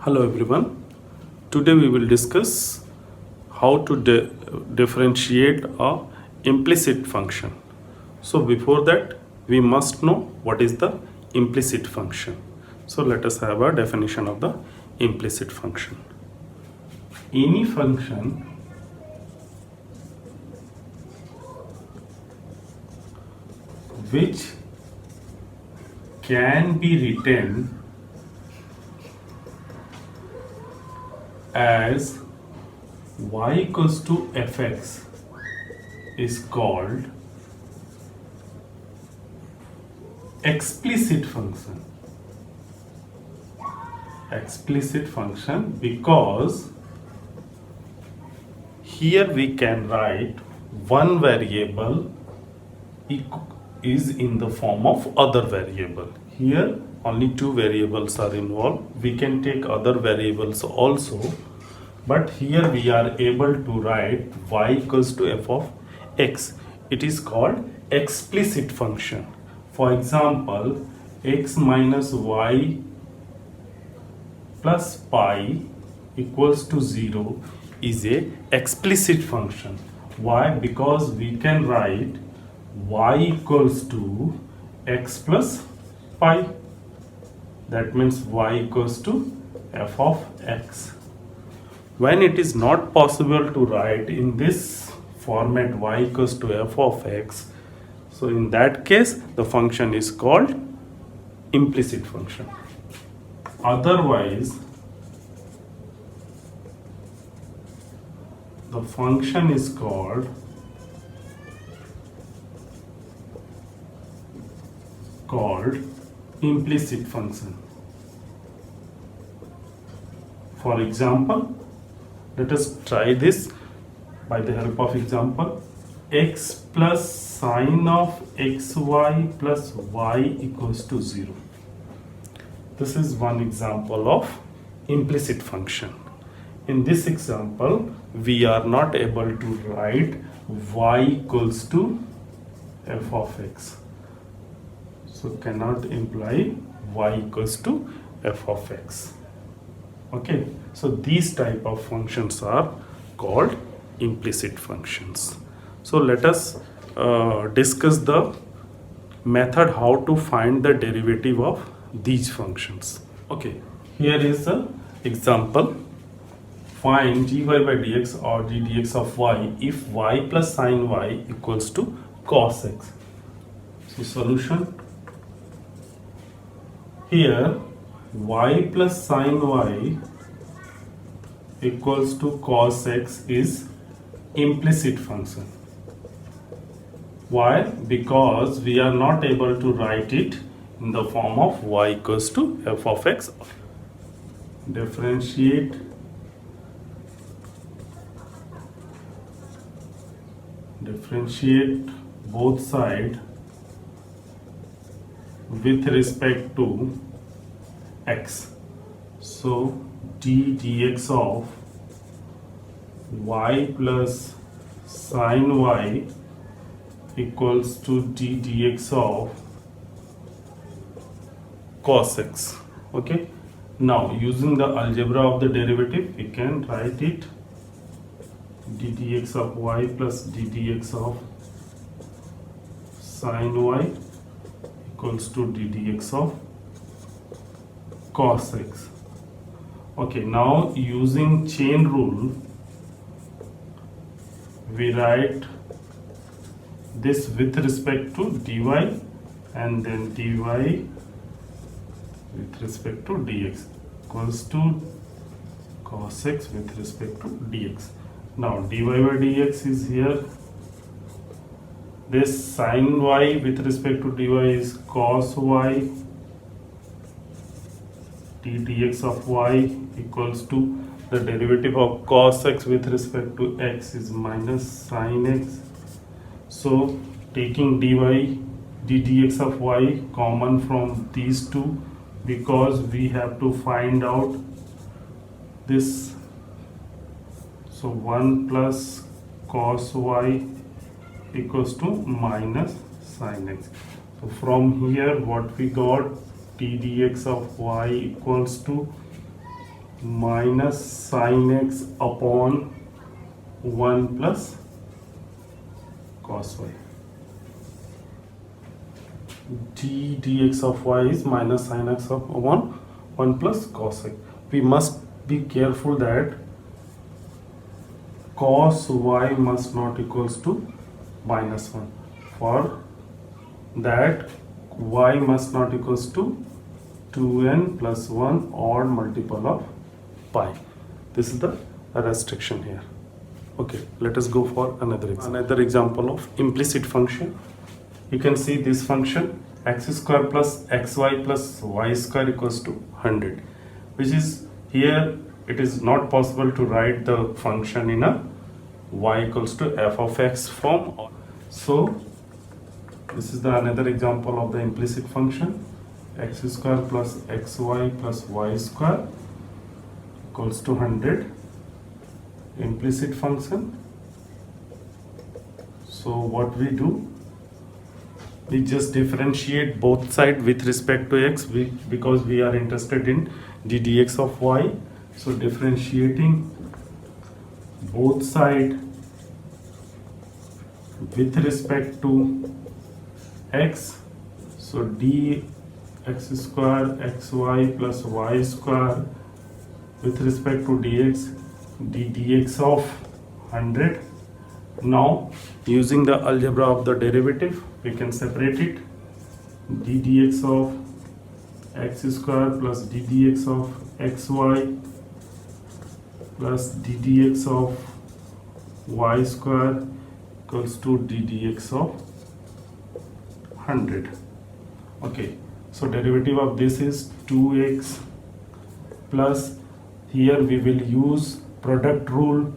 Hello everyone. Today we will discuss how to differentiate a implicit function. So before that we must know what is the implicit function. So let us have a definition of the implicit function. Any function which can be written as y equals to fx is called explicit function. Explicit function because here we can write one variable is in the form of other variable. Here only two variables are involved. We can take other variables also, but here we are able to write y equals to f of x. It is called explicit function. For example, x minus y plus pi equals to 0 is a explicit function. Why? Because we can write y equals to x plus pi. That means y equals to f of x. When it is not possible to write in this format y equals to f of x, so in that case the function is called implicit function. Otherwise the function is called implicit function. For example, let us try this by the help of example. X plus sine of xy plus y equals to 0. This is one example of implicit function. In this example, we are not able to write y equals to f of x. So cannot imply y equals to f of x. Okay, so these type of functions are called implicit functions. So let us discuss the method how to find the derivative of these functions. Okay, here is the example. Find dy by dx or ddx of y if y plus sine y equals to cos x. So solution. Here y plus sine y equals to cos x is implicit function. Why? Because we are not able to write it in the form of y equals to f of x. Differentiate both sides with respect to x. So d dx of y plus sine y equals to d dx of cos x. Okay, now using the algebra of the derivative we can write it d dx of y plus d dx of sine y equals to d dx of cos x. Okay, now using chain rule we write this with respect to dy and then dy with respect to dx equals to cos x with respect to dx. Now dy by dx is here. This sine y with respect to dy is cos y. d dx of y equals to the derivative of cos x with respect to x is minus sine x. So taking dy d dx of y common from these two, because we have to find out this. So 1 plus cos y equals to minus sine x. So from here what we got, d dx of y equals to minus sin x upon 1 plus cos y. dx of y is minus sin x upon 1 plus cos y. We must be careful that cos y must not equals to minus 1. For that, y must not equals to 2n plus 1 odd multiple of pi. This is the restriction here. Okay, let us go for another example of implicit function. You can see this function x square plus xy plus y square equals to 100, which is here it is not possible to write the function in a y equals to f of x form. So this is the another example of the implicit function. X square plus xy plus y square equals to 100, implicit function. So what we do, we just differentiate both sides with respect to x, because we are interested in ddx of y. So differentiating both sides with respect to x, so dx square xy plus y square with respect to dx, ddx of 100. Now using the algebra of the derivative, we can separate it. ddx of x square plus ddx of xy plus ddx of y square equals to ddx of 100. Okay, so derivative of this is 2x plus, here we will use product rule,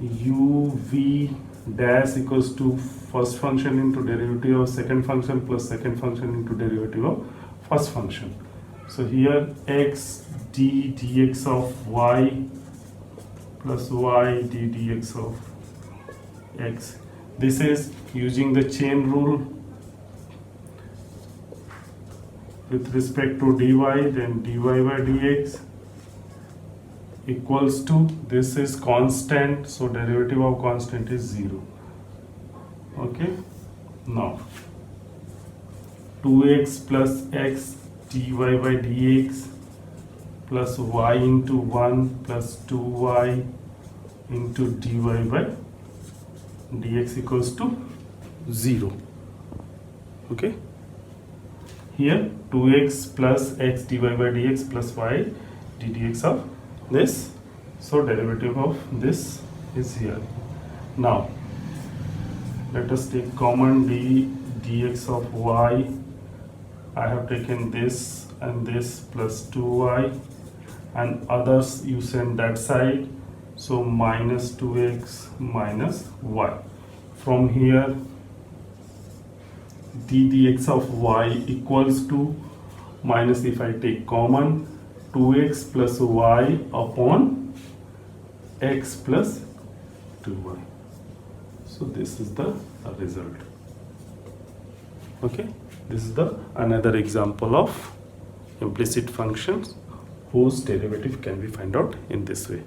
uv dash equals to first function into derivative of second function plus second function into derivative of first function. So here x d dx of y plus y d dx of x. This is using the chain rule with respect to dy, then dy by dx equals to, this is constant, so derivative of constant is 0. Okay, now 2x plus x dy by dx plus y into 1 plus 2y into dy by dx equals to 0. Okay, here 2x plus x dy by dx plus y ddx of this, so derivative of this is here. Now let us take common dx of y. I have taken this and this plus 2y, and others you send that side, so minus 2x minus y. From here ddx of y equals to minus, if I take common, 2x plus y upon x plus 2y. So this is the result. Okay, this is the another example of implicit functions whose derivative can be found out in this way.